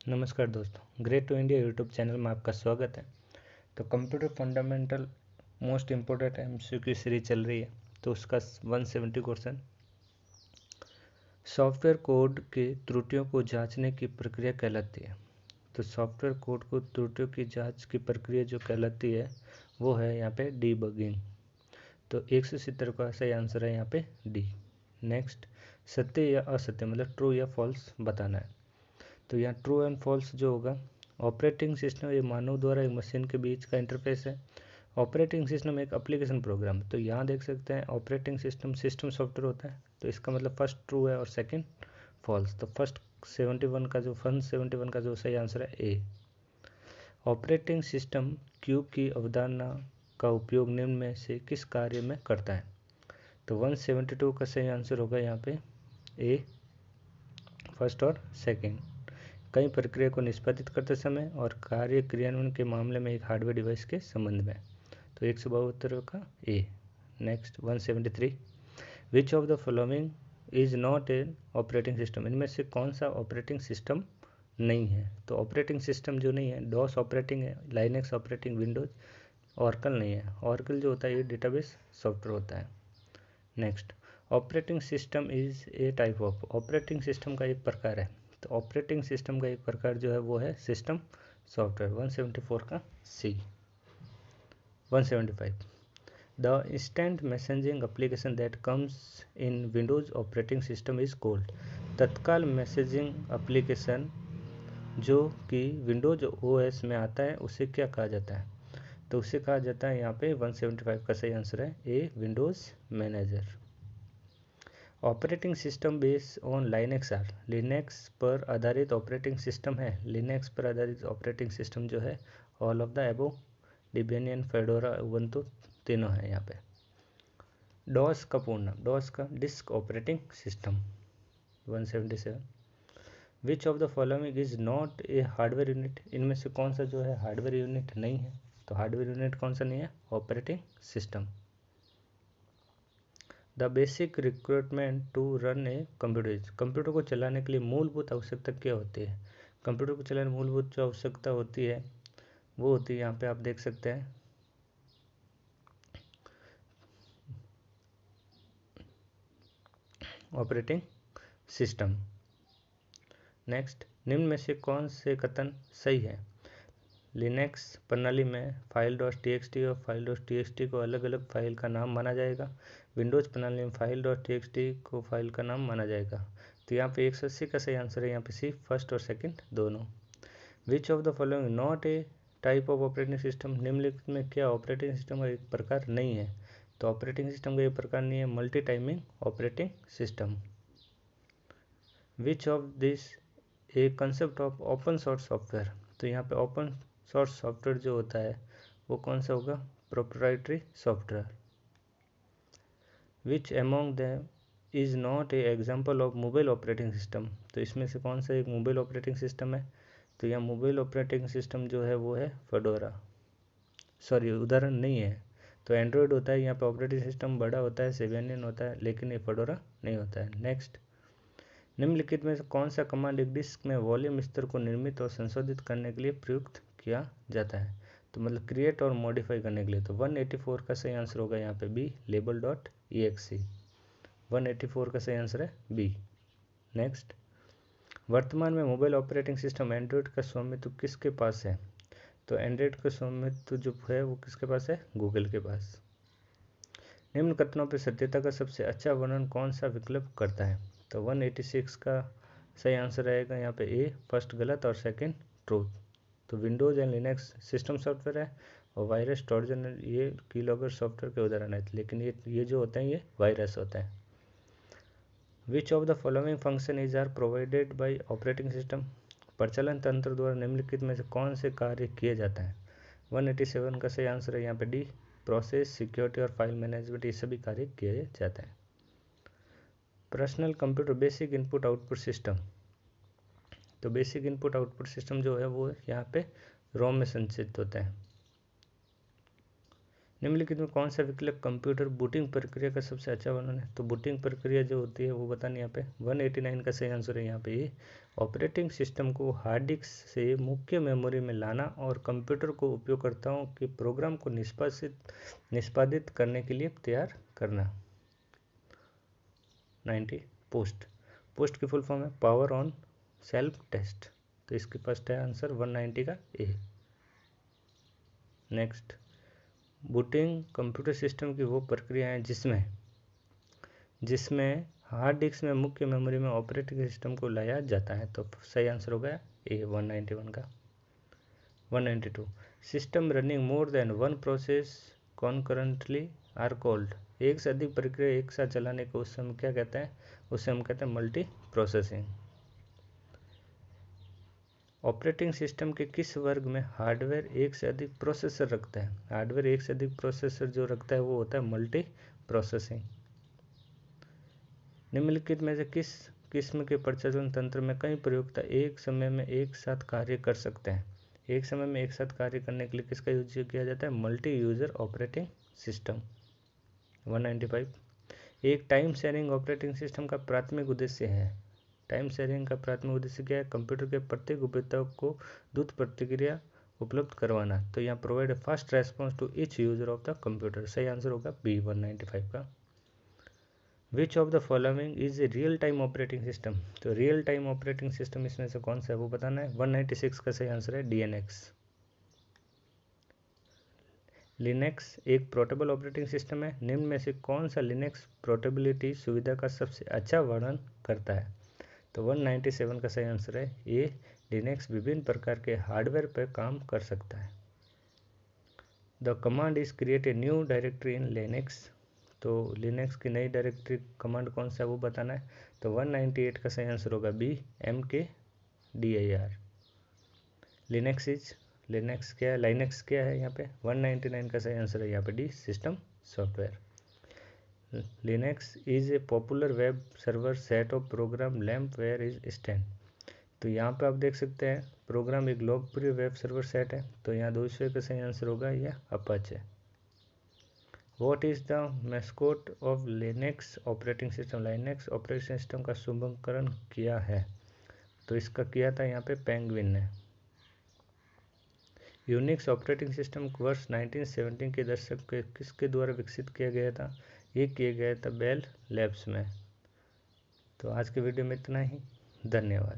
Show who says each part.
Speaker 1: नमस्कार दोस्तों, great to India YouTube channel में आपका स्वागत है। तो computer fundamental most important MCQ series चल रही है। तो उसका 170 क्वेश्चन, सॉफ्टवेयर कोड की त्रुटियों को जांचने की प्रक्रिया कहलाती है। तो सॉफ्टवेयर कोड को त्रुटियों की जांच की प्रक्रिया जो कहलाती है वो है यहाँ पे डीबगिंग। तो 170 का सही आंसर है यहाँ पे डी। नेक्स्ट, सत्य या असत्य मतलब ट्रू या फॉल्स बताना है। तो यहाँ ट्रू एंड फॉल्स जो होगा, ऑपरेटिंग सिस्टम ये मानव द्वारा एक मशीन के बीच का इंटरफेस है। ऑपरेटिंग सिस्टम एक एप्लीकेशन प्रोग्राम है। तो यहाँ देख सकते हैं ऑपरेटिंग सिस्टम सॉफ्टवेयर होता है। तो इसका मतलब फर्स्ट ट्रू है और सेकंड फॉल्स। तो फर्स्ट 71 का जो सही आंसर है ए। ऑपरेटिंग सिस्टम क्यूब की अवधारणा का उपयोग निम्न में से किस कार्य में करता है। तो 172 का सही आंसर होगा यहाँ पे ए, फर्स्ट और सेकंड। कई प्रक्रिया को निष्पादित करते समय और कार्य क्रियान्वयन के मामले में एक हार्डवेयर डिवाइस के संबंध में। तो 172 का A. Next 173, which of the following is not an operating system. इनमें से कौन सा ऑपरेटिंग सिस्टम नहीं है। तो ऑपरेटिंग सिस्टम जो नहीं है, डॉस ऑपरेटिंग है, लाइनेक्स ऑपरेटिंग, विंडोज, ऑरेकल नहीं है। ऑरेकल जो होता है ये डेटाबेस सॉफ्टवेयर होता है। Next, operating system is a type of. Operating system का एक प्रकार है। तो ऑपरेटिंग सिस्टम का एक प्रकार जो है वो है सिस्टम सॉफ्टवेयर। 174 का सी। 175, the instant messaging application that comes in Windows operating system is called. तत्काल मैसेजिंग एप्लीकेशन जो कि विंडोज ओएस में आता है उसे क्या कहा जाता है। तो उसे कहा जाता है यहाँ पे 175 का सही आंसर है A, Windows manager. Operating system based on Linux are. Linux पर आधारित ऑपरेटिंग सिस्टम है। लिनक्स पर आधारित ऑपरेटिंग सिस्टम जो है ऑल ऑफ द एबो, डिबियन, फेडोरा, उबुंटू तीनों है यहाँ पे। डॉस का पूर्ण नाम, डॉस का disk operating system. 177, which of the following is not a hardware unit. इनमें से कौन सा जो है हार्डवेयर यूनिट नहीं है। तो हार्डवेयर यूनिट कौन सा नहीं है, operating system. The basic requirement to run a computer. Computer को चलाने के लिए मूलभूत आवश्यकता क्या होती है। कंप्यूटर को चलाने मूलभूत जो आवश्यकता होती है वो होती है यहाँ पे आप देख सकते हैं ऑपरेटिंग सिस्टम। नेक्स्ट, निम्न में से कौन से कथन सही है। लिनक्स प्रणाली में फाइल डॉट टीएक्सटी और फाइल डॉट टीएक्सटी को अलग अलग फाइल का नाम माना जाएगा। विंडोज प्रणाली में फाइल डॉट टीएक्सटी को फाइल का नाम माना जाएगा। तो यहाँ पे 180 का सही आंसर है यहाँ पे सी, फर्स्ट और सेकंड दोनों। विच of the following not a type of operating system. निम्नलिखित में क्या ऑपरेटिंग सिस्टम का एक प्रकार नहीं है। तो ऑपरेटिंग सिस्टम का एक प्रकार नहीं है multi timing operating system. Which of this A concept of open source software. तो यहाँ पे ओपन सोर्स सॉफ्टवेयर जो होता है वो कौन सा होगा, proprietary software. Which among them is not a example of mobile operating system. तो इसमें से कौन सा एक मोबाइल ऑपरेटिंग सिस्टम है। तो यहाँ मोबाइल ऑपरेटिंग सिस्टम जो है वो है फेडोरा, सॉरी उदाहरण नहीं है। तो एंड्रॉयड होता है यहाँ पे ऑपरेटिंग सिस्टम बड़ा होता है, सेबियन होता है, लेकिन ये फेडोरा नहीं होता है। नेक्स्ट, निम्नलिखित में से कौन सा कमांड एक डिस्क में वॉल्यूम स्तर को निर्मित और संशोधित करने के लिए प्रयुक्त किया जाता है। तो मतलब क्रिएट और मॉडिफाई करने के लिए। तो 184 का सही आंसर होगा यहाँ पे बी, लेबल डॉट EXE। 184 का सही आंसर है बी। नेक्स्ट, वर्तमान में मोबाइल ऑपरेटिंग सिस्टम एंड्रॉयड का स्वामित्व किसके पास है। तो एंड्रॉयड का स्वामित्व जो है वो किसके पास है, गूगल के पास। निम्न कथनों पर सत्यता का सबसे अच्छा वर्णन कौन सा विकल्प करता है। तो 186 का सही आंसर रहेगा यहाँ पे ए, फर्स्ट गलत और सेकंड ट्रूथ। तो Windows and Linux system software है और वायरस, ट्रोजन ये कीलॉगर सॉफ्टवेयर के उदाहरण है, लेकिन ये जो होते हैं ये वायरस होता है। Which of the following function is or provided by operating system. प्रचलन तंत्र द्वारा निम्नलिखित में से कौन से कार्य किए जाते हैं। 187 का सही आंसर है यहाँ पे डी, प्रोसेस, सिक्योरिटी और फाइल मैनेजमेंट, ये सभी कार्य किए जाते हैं। Personal computer basic input output system. तो बेसिक इनपुट आउटपुट सिस्टम जो है वो यहाँ पे रोम में संचित होता है। निम्नलिखित में कौन सा विकल्प कंप्यूटर बूटिंग प्रक्रिया का सबसे अच्छा वर्णन है? तो बूटिंग प्रक्रिया जो होती है वो बतानी यहाँ पे 189 का सही आंसर है यहाँ पे ये ऑपरेटिंग सिस्टम को हार्ड डिस्क से मुख्य मेमोरी में लाना और कंप्यूटर को उपयोगकर्ताओं के प्रोग्राम को निष्पादित करने के लिए तैयार करना। 90 पोस्ट की फुल फॉर्म है पावर ऑन सेल्फ टेस्ट, तो इसके फर्स्ट है आंसर 190 का A. Next, booting computer system की वो प्रक्रिया है जिसमें हार्ड डिस्क में मुख्य मेमोरी में ऑपरेटिंग सिस्टम को लाया जाता है, तो सही आंसर हो गया ए 191 का। 192 system running more than one process concurrently are called. एक से अधिक प्रक्रिया एक साथ चलाने को उससे हम क्या कहते हैं? उससे हम कहते हैं मल्टी प्रोसेसिंग। ऑपरेटिंग सिस्टम के किस वर्ग में हार्डवेयर एक से अधिक प्रोसेसर रखता है? हार्डवेयर एक से अधिक प्रोसेसर जो रखता है वो होता है मल्टी प्रोसेसिंग। निम्नलिखित में से किस किस्म के प्रचालन तंत्र में कई प्रयोक्ता एक समय में एक साथ कार्य कर सकते हैं? एक समय में एक साथ कार्य करने के लिए किसका यूज किया जाता है? Multi user operating system. 195 एक टाइम शेयरिंग ऑपरेटिंग सिस्टम का प्राथमिक उद्देश्य है। टाइम शेयरिंग का प्राथमिक उद्देश्य क्या है? कंप्यूटर के प्रत्येक उपयोगकर्ता को द्रुत प्रतिक्रिया उपलब्ध करवाना। तो यहाँ provide fast response to each user of the computer. सही आंसर होगा बी 195 का। Which of the following is a real time operating system? तो रियल टाइम ऑपरेटिंग सिस्टम इसमें से कौन सा है वो बताना है। 196 का सही आंसर है DNX। लिनक्स एक पोर्टेबल ऑपरेटिंग सिस्टम है। निम्न में से कौन सा लिनक्स पोर्टेबिलिटी सुविधा का सबसे अच्छा वर्णन करता है? तो 197 का सही आंसर है ए लिनक्स विभिन्न प्रकार के हार्डवेयर पर काम कर सकता है। The command is create a new directory in Linux. तो लिनक्स की नई डायरेक्टरी कमांड कौन सा है वो बताना है। तो 198 का सही आंसर होगा बी MKDIR। लिनक्स क्या है यहाँ पे? 199 का सही आंसर है यहाँ पे D system software. Linux is a popular web server set of program lamp where is stand. तो यहाँ पे आप देख सकते हैं प्रोग्राम एक लोकप्रिय वेब सर्वर सेट है, तो यहाँ दूसरे का सही आंसर होगा यह Apache. What is the mascot of Linux operating system? Linux operating system का शुभकरण किया है, तो इसका किया था यहाँ पे पेंगुइन ने। यूनिक्स ऑपरेटिंग सिस्टम वर्ष 1970 के दशक के किसके द्वारा विकसित किया गया था? ये किया गया था बेल लैब्स में। तो आज के वीडियो में इतना ही, धन्यवाद।